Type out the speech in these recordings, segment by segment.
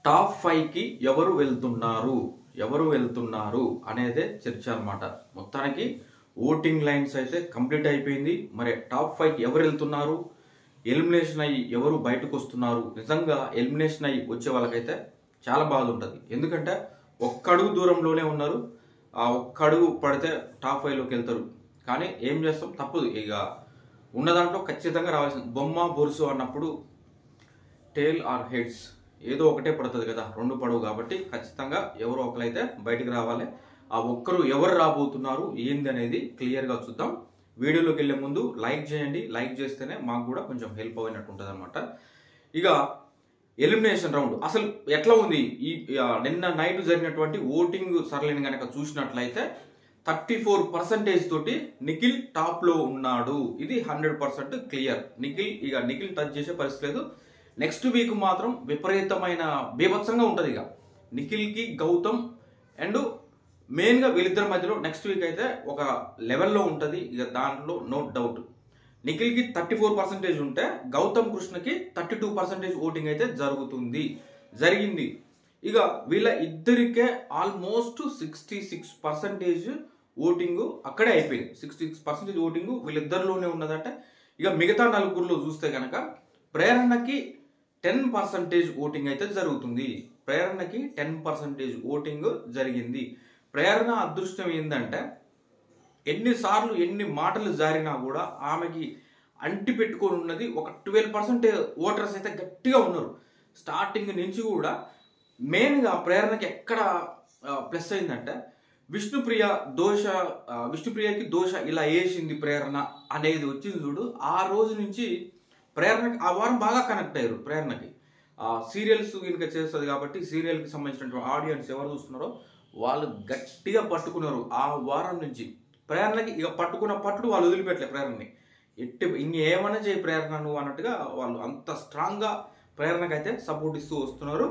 Top 5కి ఎవరు వెళ్తున్నారు అనేదే చర్చ అన్నమాట. మొత్తానికి ఓటింగ్ లైన్స్ అయితే కంప్లీట్ అయిపోయింది. మరి టాప్ 5కి ఎవరు వెళ్తున్నారు, ఎలిమినేషన్ అయ్యి ఎవరు బయటకు వస్తున్నారు. నిజంగా ఎలిమినేషన్ అయ్యి వచ్చే వాళ్ళకైతే చాలా బాధ ఉంటుంది. ఎందుకంటే ఒక్క అడుగు దూరంలోనే ఉన్నారు. ఆ ఒక్క అడుగు పడితే టాప్ 5లోకి వెళ్తారు. కానీ ఏం చేస్తాం, తప్పదు. ఇక ఉన్న దాంట్లో ఖచ్చితంగా రావాల్సింది. బొమ్మ బొరుసు అన్నప్పుడు టేల్ ఆర్ హెడ్స్ ఏదో ఒకటే పడుతుంది కదా, రెండు పడవు. కాబట్టి ఖచ్చితంగా ఎవరు ఒకరైతే బయటికి రావాలి. ఆ ఒక్కరు ఎవరు రాబోతున్నారు ఏంది అనేది క్లియర్గా చూద్దాం. వీడియోలోకి వెళ్ళే ముందు లైక్ చేయండి. లైక్ చేస్తేనే మాకు కూడా కొంచెం హెల్ప్ అయినట్టు ఉంటుంది అనమాట. ఇక ఎలిమినేషన్ రౌండ్ అసలు ఎట్లా ఉంది, ఈ నిన్న నైట్ జరిగినటువంటి ఓటింగ్ సరళిని కనుక చూసినట్లయితే 34% తోటి నిఖిల్ టాప్లో ఉన్నాడు. ఇది 100% క్లియర్. నిఖిల్ టచ్ చేసే పరిస్థితి లేదు. నెక్స్ట్ వీక్ మాత్రం విపరీతమైన బీభత్సంగా ఉంటుంది. ఇక నిఖిల్కి గౌతమ్ అండ్ మెయిన్గా వీళ్ళిద్దరి మధ్యలో నెక్స్ట్ వీక్ అయితే ఒక లెవెల్లో ఉంటుంది. ఇక దాంట్లో నో డౌట్. నిఖిల్కి 34% ఉంటే గౌతమ్ కృష్ణకి 32% ఓటింగ్ అయితే జరిగింది. ఇక వీళ్ళ ఇద్దరికే ఆల్మోస్ట్ 66% ఓటింగ్ అక్కడే అయిపోయింది. 66% ఓటింగ్ వీళ్ళిద్దరిలోనే ఉన్నదంటే, ఇక మిగతా నలుగురిలో చూస్తే కనుక ప్రేరణకి 10% ఓటింగ్ అయితే జరుగుతుంది. ప్రేరణకి 10% ఓటింగ్ జరిగింది. ప్రేరణ అదృష్టం ఏంటంటే, ఎన్నిసార్లు ఎన్ని మాటలు జారినా కూడా ఆమెకి అంటి పెట్టుకొని ఉన్నది ఒక 12% ఓటర్స్ అయితే గట్టిగా ఉన్నారు. స్టార్టింగ్ నుంచి కూడా మెయిన్గా ప్రేరణకి ఎక్కడ ప్లస్ అయిందంటే, విష్ణుప్రియకి దోష ఇలా వేసింది ప్రేరణ అనేది వచ్చింది చూడు. ఆ రోజు నుంచి ప్రేరణకి ఆ వారం బాగా కనెక్ట్ అయ్యారు. ప్రేరణకి సీరియల్స్ కనుక చేస్తుంది కాబట్టి సీరియల్కి సంబంధించినటువంటి ఆడియన్స్ ఎవరు చూస్తున్నారో వాళ్ళు గట్టిగా పట్టుకున్నారు. ఆ వారం నుంచి ప్రేరణకి ఇక పట్టుకున్న పట్టుడు వాళ్ళు వదిలిపెట్టలే ప్రేరణని. ఇంకేమైనా చేయి ప్రేరణ నువ్వు అన్నట్టుగా వాళ్ళు అంత స్ట్రాంగ్గా ప్రేరణకి అయితే సపోర్ట్ ఇస్తూ వస్తున్నారు.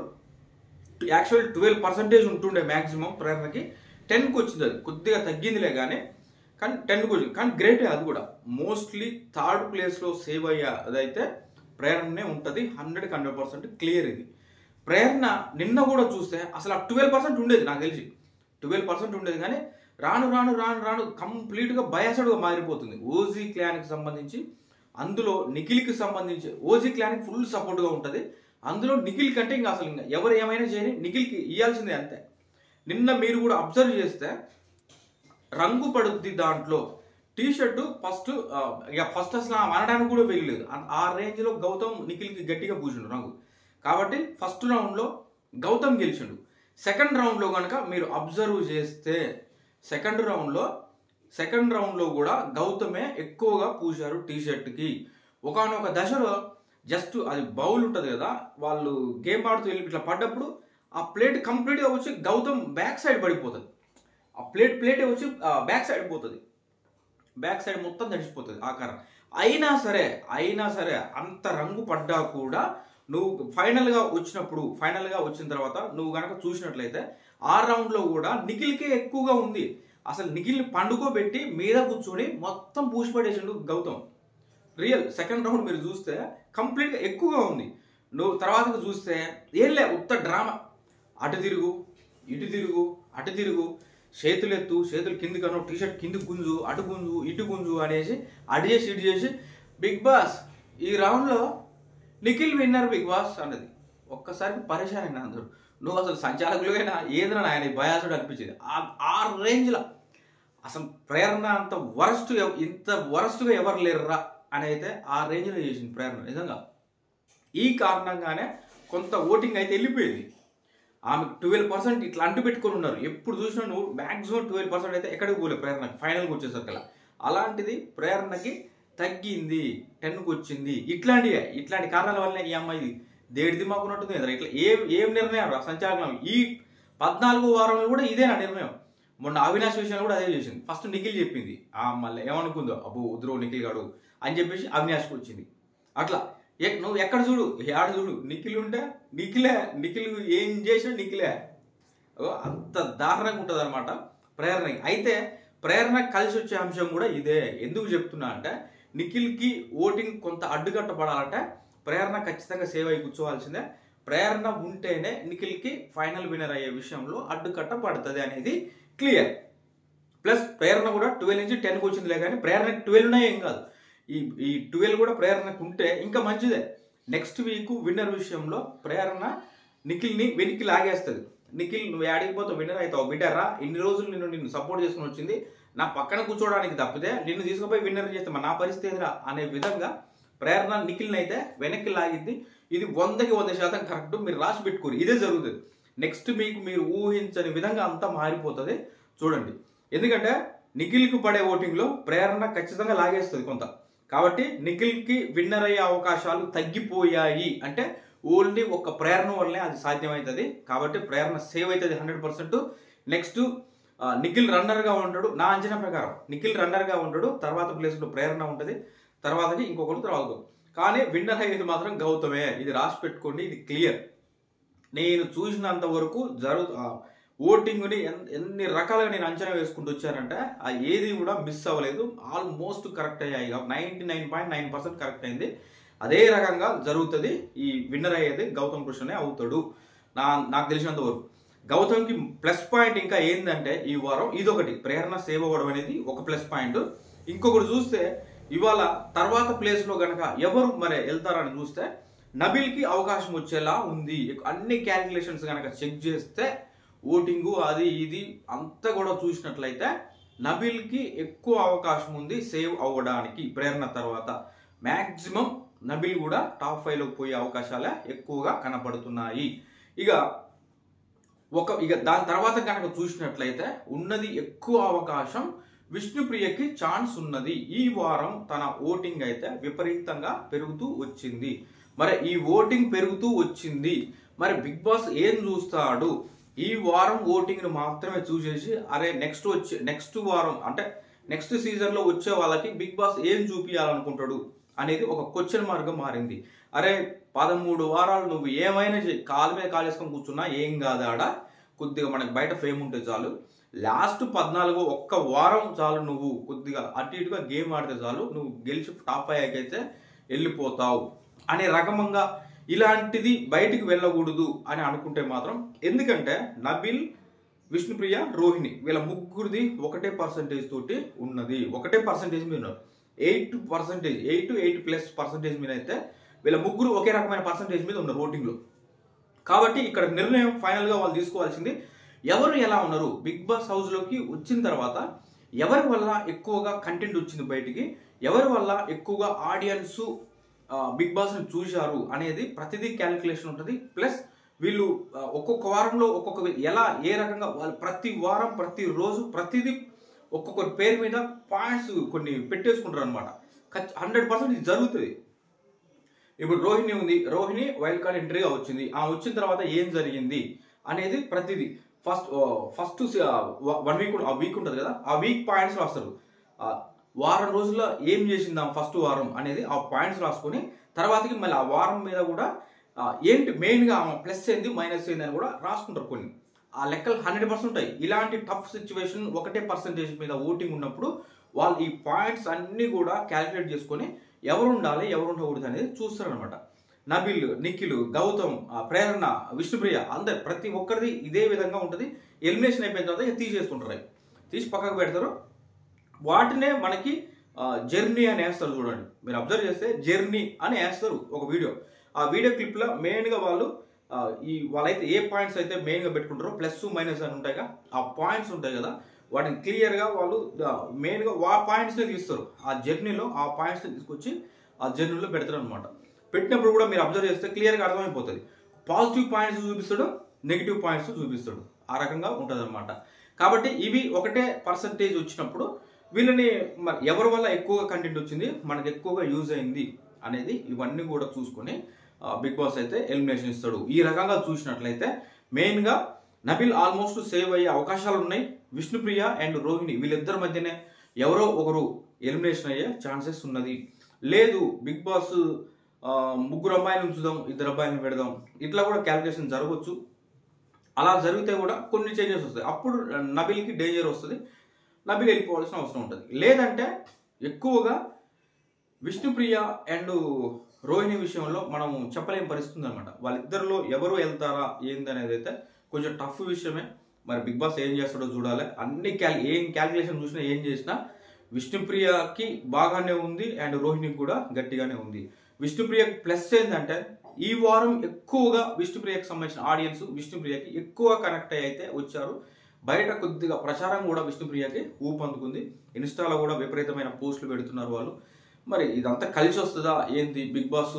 యాక్చువల్ 12% ఉంటుండే మ్యాక్సిమం, ప్రేరణకి 10కి వచ్చింది. అది కొద్దిగా తగ్గిందిలే కానీ 10కి వచ్చింది. కానీ గ్రేటే అది కూడా. మోస్ట్లీ థర్డ్ ప్లేస్లో సేవ్ అదైతే ప్రేరణనే ఉంటుంది. 100% క్లియర్ ఇది. ప్రేరణ నిన్న కూడా చూస్తే అసలు ఆ 12% ఉండేది, నాకు తెలిసి 12% ఉండేది. కానీ రాను కంప్లీట్గా బయాసడ్గా మారిపోతుంది. ఓజీ క్లాన్కి సంబంధించి, అందులో నిఖిల్కి సంబంధించి ఓజీ క్లాన్కి ఫుల్ సపోర్ట్గా ఉంటుంది. అందులో నిఖిల్ కంటే ఇంకా ఎవరు ఏమైనా చేయని నిఖిల్కి ఇవ్వాల్సిందే అంతే. నిన్న మీరు కూడా అబ్జర్వ్ చేస్తే రంగు పడుద్ది దాంట్లో టీ షర్టు ఫస్ట్ అసలు అనడానికి కూడా వెళ్ళలేదు. ఆ రేంజ్లో గౌతమ్ నిఖిల్కి గట్టిగా పూసిండు రంగు. కాబట్టి ఫస్ట్ రౌండ్లో గౌతమ్ గెలిచిండు. సెకండ్ రౌండ్లో కనుక మీరు అబ్జర్వ్ చేస్తే సెకండ్ రౌండ్లో కూడా గౌతమే ఎక్కువగా పూశారు టీ షర్ట్కి. ఒకనొక దశలో జస్ట్ అది బౌల్ ఉంటుంది కదా, వాళ్ళు గేమ్ ఆడుతూ వెళ్ళి ఇట్లా పడ్డప్పుడు ఆ ప్లేట్ కంప్లీట్గా వచ్చి గౌతమ్ బ్యాక్ సైడ్ పడిపోతుంది. ఆ ప్లేటే వచ్చి బ్యాక్ సైడ్ పోతుంది. బ్యాక్ సైడ్ మొత్తం తడిసిపోతుంది ఆకారం. అయినా సరే అంత రంగు పడ్డా కూడా నువ్వు ఫైనల్గా వచ్చిన తర్వాత నువ్వు కనుక చూసినట్లయితే ఆ రౌండ్లో కూడా నిఖిల్కే ఎక్కువగా ఉంది. అసలు నిఖిల్ని పండుకోబెట్టి మీద కూర్చొని మొత్తం పూసిపడేసిండు గౌతమ్. రియల్ సెకండ్ రౌండ్ మీరు చూస్తే కంప్లీట్గా ఎక్కువగా ఉంది. నువ్వు తర్వాత చూస్తే ఏం ఉత్త డ్రామా. అటు తిరుగు ఇటు తిరుగు చేతులు కింది కను, టీషర్ట్ కింది గుంజు, అటు గుంజు ఇటు గుంజు అనేసి అటు చేసి ఇటు చేసి బిగ్ బాస్ ఈ రౌండ్లో నిఖిల్ విన్నర్ బిగ్ బాస్ అన్నది. ఒక్కసారి పరిశాన్ అయినా అందరూ. నువ్వు అసలు సంచాలకులుగా ఏదైనా ఆయన బయాసుడు అనిపించింది. ఆ రేంజ్లో అసలు ప్రేరణ ఇంత వరస్ట్గా ఎవరు లేరురా అని అయితే ఆ రేంజ్లో చేసింది ప్రేరణ నిజంగా. ఈ కారణంగానే కొంత ఓటింగ్ అయితే వెళ్ళిపోయింది. ఆమె 12% ఇట్లా అంటు పెట్టుకొని ఉన్నారు. ఎప్పుడు చూసినా నువ్వు మ్యాక్సిమం 12% అయితే ఎక్కడికి పోలే ప్రేరణకి ఫైనల్కి వచ్చేసరికి. అలాంటిది ప్రేరణకి తగ్గింది, 10కి వచ్చింది. ఇట్లాంటి కారణాల వల్ల ఈ అమ్మాయి దేడిది మాకున్నట్టుంది. ఇట్లా ఏం నిర్ణయం రా సంచాలనం. ఈ 14వ వారంలో కూడా ఇదే నా నిర్ణయం. మొన్న అవినాష్ విషయంలో కూడా అదే చేసింది. ఫస్ట్ నిఖిల్ చెప్పింది, మళ్ళీ ఏమనుకుందో అబ్బో ఉద్రో నిఖిల్ గాడు అని చెప్పేసి అవినాష్కి వచ్చింది. అట్లా నువ్వు ఎక్కడ చూడు నిఖిల్ ఉంటే నిఖిల్ ఏం చేసినా నిఖిలే. అంత దారుణంగా ఉంటుంది అనమాట ప్రేరణకి. అయితే ప్రేరణకి కలిసి వచ్చే అంశం కూడా ఇదే. ఎందుకు చెప్తున్నా అంటే, నిఖిల్కి ఓటింగ్ కొంత అడ్డుకట్టపడాలంటే ప్రేరణ ఖచ్చితంగా సేవ్ అయి కూర్చోవాల్సిందే. ప్రేరణ ఉంటేనే నిఖిల్కి ఫైనల్ విన్నర్ అయ్యే విషయంలో అడ్డుకట్ట పడుతుంది అనేది క్లియర్. ప్లస్ ప్రేరణ కూడా 12 నుంచి 10కి వచ్చిందిలే, కానీ ప్రేరణకి 12 ఉన్నాయి ఏం కాదు. ఈ 12 కూడా ప్రేరణకు ఉంటే ఇంకా మంచిదే. నెక్స్ట్ వీక్ విన్నర్ విషయంలో ప్రేరణ నిఖిల్ని వెనక్కి లాగేస్తుంది. నిఖిల్ నువ్వు ఆడిపోతావు, విన్నర్ అవుతావు బిడ్డరా, ఇన్ని రోజులు నిన్ను సపోర్ట్ చేసుకుని వచ్చింది నా పక్కన కూర్చోవడానికి తప్పితే నిన్ను తీసుకుపోయి విన్నర్ చేస్తే నా పరిస్థితి ఏదిరా అనే విధంగా ప్రేరణ నిఖిల్ని అయితే వెనక్కి లాగిద్ది. ఇది 100కి 100% కరెక్ట్. మీరు రాసి పెట్టుకోరు, ఇదే జరుగుతుంది. నెక్స్ట్ మీకు మీరు ఊహించని విధంగా అంతా మారిపోతుంది చూడండి. ఎందుకంటే నిఖిల్కి పడే ఓటింగ్లో ప్రేరణ ఖచ్చితంగా లాగేస్తుంది కొంత. కాబట్టి నిఖిల్కి విన్నర్ అయ్యే అవకాశాలు తగ్గిపోయాయి అంటే ఓన్లీ ఒక ప్రేరణ వల్లనే అది సాధ్యమవుతుంది. కాబట్టి ప్రేరణ సేవ్ అవుతుంది 100%. నెక్స్ట్ నిఖిల్ రన్నర్గా ఉంటాడు. నా అంచనా ప్రకారం నిఖిల్ రన్నర్గా ఉంటాడు. తర్వాత ప్లేస్లో ప్రేరణ ఉంటుంది, తర్వాతకి ఇంకొకరు, తర్వాత కానీ విన్నర్ అయ్యేది మాత్రం గౌతమే. ఇది రాసి పెట్టుకోండి, ఇది క్లియర్. నేను చూసినంత వరకు ఓటింగ్ని ఎన్ని రకాలుగా నేను అంచనా వేసుకుంటూ వచ్చానంటే ఆ ఏది కూడా మిస్ అవ్వలేదు. ఆల్మోస్ట్ కరెక్ట్ అయ్యాయి. 99.9% కరెక్ట్ అయింది. అదే రకంగా జరుగుతుంది. ఈ విన్నర్ అయ్యేది గౌతమ్ కృష్ణనే అవుతాడు నాకు తెలిసినంత వరకు. గౌతమ్కి ప్లస్ పాయింట్ ఇంకా ఏంటంటే ఈ వారం ఇదొకటి, ప్రేరణ సేవ్ అవ్వడం అనేది ఒక ప్లస్ పాయింట్. ఇంకొకటి చూస్తే ఇవాళ తర్వాత ప్లేస్లో కనుక ఎవరు మరి వెళ్తారని చూస్తే నబిల్కి అవకాశం వచ్చేలా ఉంది. అన్ని క్యాలిక్యులేషన్స్ కనుక చెక్ చేస్తే ఓటింగు అది ఇది అంతా కూడా చూసినట్లయితే నబిల్కి ఎక్కువ అవకాశం ఉంది సేవ్ అవ్వడానికి. ప్రేరణ తర్వాత మ్యాక్సిమం నబిల్ కూడా టాప్ 5లోకి పోయే అవకాశాలే ఎక్కువగా కనపడుతున్నాయి. ఇక దాని తర్వాత కనుక చూసినట్లయితే ఉన్నది ఎక్కువ అవకాశం విష్ణుప్రియకి ఛాన్స్ ఉన్నది. ఈ వారం తన ఓటింగ్ అయితే విపరీతంగా పెరుగుతూ వచ్చింది. మరి ఈ ఓటింగ్ పెరుగుతూ వచ్చింది, మరి బిగ్ బాస్ ఏం చూస్తాడు? ఈ వారం ఓటింగ్ను మాత్రమే చూసేసి అరే నెక్స్ట్ వారం అంటే నెక్స్ట్ సీజన్లో వచ్చే వాళ్ళకి బిగ్ బాస్ ఏం చూపించాలనుకుంటాడు అనేది ఒక క్వశ్చన్ మార్క్గా మారింది. అరే 13 వారాలు నువ్వు ఏమైనా కాలు మీద కాలేసుకొని కూర్చున్నా ఏం కాదాడా, కొద్దిగా మనకి బయట ఫేమ్ ఉంటే చాలు. లాస్ట్ 14 ఒక్క వారం చాలు, నువ్వు కొద్దిగా అటు ఇటుగా గేమ్ ఆడితే చాలు, నువ్వు గెలిచి టాప్ 5 అయితే వెళ్ళిపోతావు అనే రకంగా ఇలాంటిది బయటికి వెళ్ళకూడదు అని అనుకుంటే మాత్రం. ఎందుకంటే నబిల్, విష్ణుప్రియ, రోహిణి వీళ్ళ ముగ్గురిది ఒకటే పర్సంటేజ్ తోటి ఉన్నది, ఒకటే పర్సంటేజ్ మీద ఉన్నారు. 8% మీద అయితే వీళ్ళ ముగ్గురు ఒకే రకమైన పర్సంటేజ్ మీద ఉన్నారు ఓటింగ్లో. కాబట్టి ఇక్కడ నిర్ణయం ఫైనల్గా వాళ్ళు తీసుకోవాల్సింది ఎవరు ఎలా ఉన్నారు, బిగ్ బాస్ హౌస్లోకి వచ్చిన తర్వాత ఎవరి వల్ల ఎక్కువగా కంటెంట్ వచ్చింది బయటికి, ఎవరి వల్ల ఎక్కువగా ఆడియన్స్ బిగ్ బాస్ని చూశారు అనేది ప్రతిదీ క్యాలిక్యులేషన్ ఉంటుంది. ప్లస్ వీళ్ళు ఒక్కొక్క వారంలో ఎలా ఏ రకంగా వాళ్ళు ప్రతి వారం ప్రతిరోజు ప్రతిదీ ఒక్కొక్కరి పేరు మీద పాయింట్స్ కొన్ని పెట్టేసుకుంటారు అనమాట. 100% ఇది జరుగుతుంది. ఇప్పుడు రోహిణి ఉంది, రోహిణి వైల్డ్ కార్డ్ ఎంట్రీగా వచ్చింది, వచ్చిన తర్వాత ఏం జరిగింది అనేది ప్రతిదీ ఫస్ట్ 1 వీక్ ఉంటుంది కదా, ఆ వీక్ పాయింట్స్ రాస్తారు. వారం రోజుల్లో ఏం చేసింది ఫస్ట్ వారం అనేది ఆ పాయింట్స్ రాసుకొని తర్వాతకి మళ్ళీ ఆ వారం మీద కూడా ఏంటి మెయిన్గా ప్లస్ ఏంది మైనస్ ఏంది అని కూడా రాసుకుంటారు. కొన్ని ఆ లెక్కలు 100% ఉంటాయి. ఇలాంటి టఫ్ సిచ్యువేషన్ ఒకటే పర్సంటేజ్ మీద ఓటింగ్ ఉన్నప్పుడు వాళ్ళు ఈ పాయింట్స్ అన్నీ కూడా క్యాలిక్యులేట్ చేసుకొని ఎవరు ఉండాలి ఎవరు ఉండకూడదు అనేది చూస్తారనమాట. నబిల్, నిఖిల్, గౌతమ్, ప్రేరణ, విష్ణుప్రియ అందరు ప్రతి ఒక్కరిది ఇదే విధంగా ఉంటుంది. ఎలిమినేషన్ అయిపోయిన తర్వాత తీసేసుకుంటారు, తీసి పక్కకు పెడతారు. వాటినే మనకి జర్నీ అని వేస్తారు. చూడండి, మీరు అబ్జర్వ్ చేస్తే జర్నీ అని వేస్తారు ఒక వీడియో. ఆ వీడియో క్లిప్లో మెయిన్గా వాళ్ళైతే ఏ పాయింట్స్ అయితే మెయిన్గా పెట్టుకుంటారో ప్లస్ మైనస్ అని ఉంటాయిగా, ఆ పాయింట్స్ ఉంటాయి కదా, వాటిని క్లియర్గా వాళ్ళు మెయిన్గా ఆ పాయింట్స్ని తీస్తారు. ఆ జర్నీలో ఆ పాయింట్స్ని తీసుకొచ్చి ఆ జర్నీలో పెడతారు అనమాట. పెట్టినప్పుడు కూడా మీరు అబ్జర్వ్ చేస్తే క్లియర్గా అర్థమైపోతుంది. పాజిటివ్ పాయింట్స్ చూపిస్తాడు, నెగిటివ్ పాయింట్స్ చూపిస్తాడు, ఆ రకంగా ఉంటుంది అనమాట. కాబట్టి ఇవి ఒకటే పర్సంటేజ్ వచ్చినప్పుడు వీళ్ళని ఎవరి వల్ల ఎక్కువగా కంటెంట్ వచ్చింది, మనకు ఎక్కువగా యూజ్ అయింది అనేది ఇవన్నీ కూడా చూసుకొని బిగ్ బాస్ అయితే ఎలిమినేషన్ ఇస్తాడు. ఈ రకంగా చూసినట్లయితే మెయిన్గా నబిల్ ఆల్మోస్ట్ సేవ్ అయ్యే అవకాశాలు ఉన్నాయి. విష్ణుప్రియ అండ్ రోహిణి వీళ్ళిద్దరి మధ్యనే ఎవరో ఒకరు ఎలిమినేషన్ అయ్యే ఛాన్సెస్ ఉన్నది. లేదు బిగ్ బాస్ 3 అమ్మాయిలు ఉంచుదాం, 2 అబ్బాయిలను పెడదాం, ఇట్లా కూడా క్యాలిక్యులేషన్ జరగవచ్చు. అలా జరిగితే కూడా కొన్ని చేంజెస్ వస్తాయి. అప్పుడు నబిల్కి డేంజర్ వస్తుంది, నబిల్ వెళ్ళిపోవాల్సిన అవసరం ఉంటుంది. లేదంటే ఎక్కువగా విష్ణుప్రియ అండ్ రోహిణి విషయంలో మనం చెప్పలేని పరిస్థితి అనమాట. వాళ్ళిద్దరిలో ఎవరు వెళ్తారా ఏంది అనేది అయితే కొంచెం టఫ్ విషయమే. మరి బిగ్ బాస్ ఏం చేస్తాడో చూడాలి. అన్ని ఏం క్యాల్కులేషన్ చూసినా ఏం చేసినా విష్ణుప్రియకి బాగానే ఉంది అండ్ రోహిణికి కూడా గట్టిగానే ఉంది. విష్ణుప్రియ ప్లస్ ఏంటంటే ఈ వారం ఎక్కువగా విష్ణుప్రియకి సంబంధించిన ఆడియన్స్ విష్ణుప్రియకి ఎక్కువ కనెక్ట్ అయితే వచ్చారు. బయట కొద్దిగా ప్రచారం కూడా విష్ణుప్రియకి ఊపందుకుంది. ఇన్స్టాలో కూడా విపరీతమైన పోస్టులు పెడుతున్నారు వాళ్ళు. మరి ఇదంతా కలిసి వస్తుందా ఏంటి, బిగ్ బాస్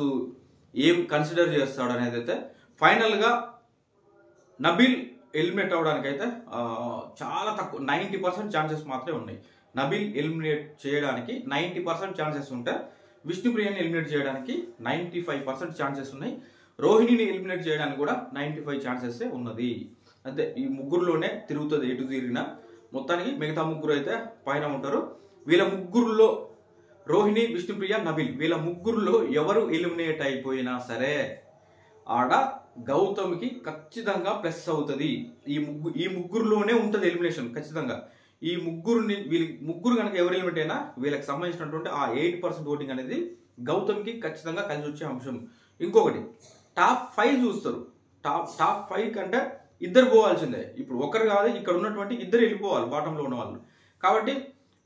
ఏం కన్సిడర్ చేస్తాడు అనేది అయితే ఫైనల్గా నబీల్ ఎలిమినేట్ అవడానికి అయితే చాలా తక్కువ 90% ఛాన్సెస్ మాత్రమే ఉన్నాయి. నబీల్ ఎలిమినేట్ చేయడానికి 90% ఛాన్సెస్ ఉంటాయి. విష్ణుప్రియని ఎలిమినేట్ చేయడానికి 95% ఛాన్సెస్ ఉన్నాయి. రోహిణిని ఎలిమినేట్ చేయడానికి కూడా 95 ఛాన్సెస్ ఉన్నది. అంతే, ఈ ముగ్గురులోనే తిరుగుతుంది ఎటు తిరిగినా. మొత్తానికి మిగతా ముగ్గురు అయితే పైన ఉంటారు. వీళ్ళ ముగ్గురులో రోహిణి, విష్ణుప్రియ, నబీల్ వీళ్ళ ముగ్గురులో ఎవరు ఎలిమినేట్ అయిపోయినా సరే ఆడ గౌతమ్కి ఖచ్చితంగా ప్లస్ అవుతుంది. ఈ ముగ్గురులోనే ఉంటుంది ఎలిమినేషన్ ఖచ్చితంగా. ఈ ముగ్గురు కనుక ఎవరు ఎలిమినేట్ అయినా వీళ్ళకి సంబంధించినటువంటి ఆ 8% ఓటింగ్ అనేది గౌతమ్కి ఖచ్చితంగా కలిసి వచ్చే అంశం. ఇంకొకటి టాప్ 5 చూస్తారు. టాప్ 5 కంటే ఇద్దరు పోవాల్సిందే. ఇప్పుడు ఒకరు కాదు, ఇక్కడ ఉన్నటువంటి ఇద్దరు వెళ్ళిపోవాలి బాటంలో ఉన్న వాళ్ళు. కాబట్టి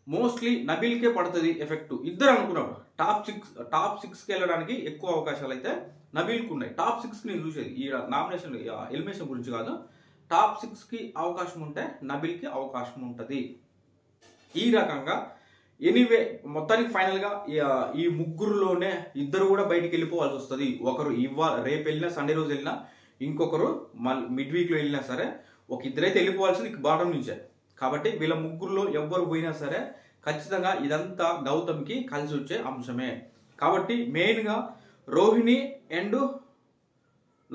మోస్ట్లీ నబీల్కే పడుతుంది ఎఫెక్ట్. ఇద్దరు అనుకున్నాడు టాప్ 6కి వెళ్ళడానికి ఎక్కువ అవకాశాలు అయితే నబీల్కి ఉన్నాయి. టాప్ 6కి నేను చూసేది ఈ నామినేషన్ ఎలిమినేషన్ గురించి కాదు. టాప్ 6కి అవకాశం ఉంటే నబీల్కి అవకాశం ఉంటుంది. ఈ రకంగా ఎనీవే మొత్తానికి ఫైనల్గా ఈ ముగ్గురులోనే ఇద్దరు కూడా బయటికి వెళ్ళిపోవాల్సి వస్తుంది. ఒకరు రేపు వెళ్ళినా, సండే రోజు వెళ్ళినా, ఇంకొకరు మిడ్ వీక్లో వెళ్ళినా సరే ఒక ఇద్దరైతే వెళ్ళిపోవాల్సింది బాటం నుంచే. కాబట్టి వీళ్ళ ముగ్గురులో ఎవ్వరు పోయినా సరే ఖచ్చితంగా ఇదంతా గౌతమ్కి కలిసి వచ్చే అంశమే. కాబట్టి మెయిన్గా రోహిణి అండ్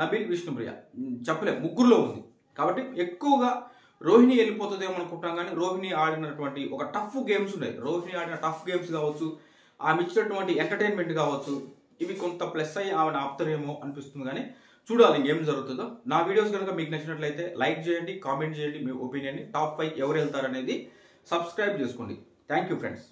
నబీల్, విష్ణుప్రియ చెప్పలేం ముగ్గురులో ఉంది. కాబట్టి ఎక్కువగా రోహిణి వెళ్ళిపోతుందేమో అనుకుంటాం. కానీ రోహిణి ఆడినటువంటి ఒక టఫ్ గేమ్స్ ఉన్నాయి. రోహిణి ఆడిన టఫ్ గేమ్స్ కావచ్చు, ఆమె ఇచ్చినటువంటి ఎంటర్టైన్మెంట్ కావచ్చు, ఇవి కొంత ప్లస్ అయ్యి ఆమెను ఆపుతారేమో అనిపిస్తుంది. కానీ చూడాలి ఇంకేం జరుగుతుందో. నా వీడియోస్ కనుక మీకు నచ్చినట్లయితే లైక్ చేయండి, కామెంట్ చేయండి మీ ఒపీనియన్ని. టాప్ 5 ఎవరు వెళ్తారనేది సబ్స్క్రైబ్ చేసుకోండి. Thank you friends.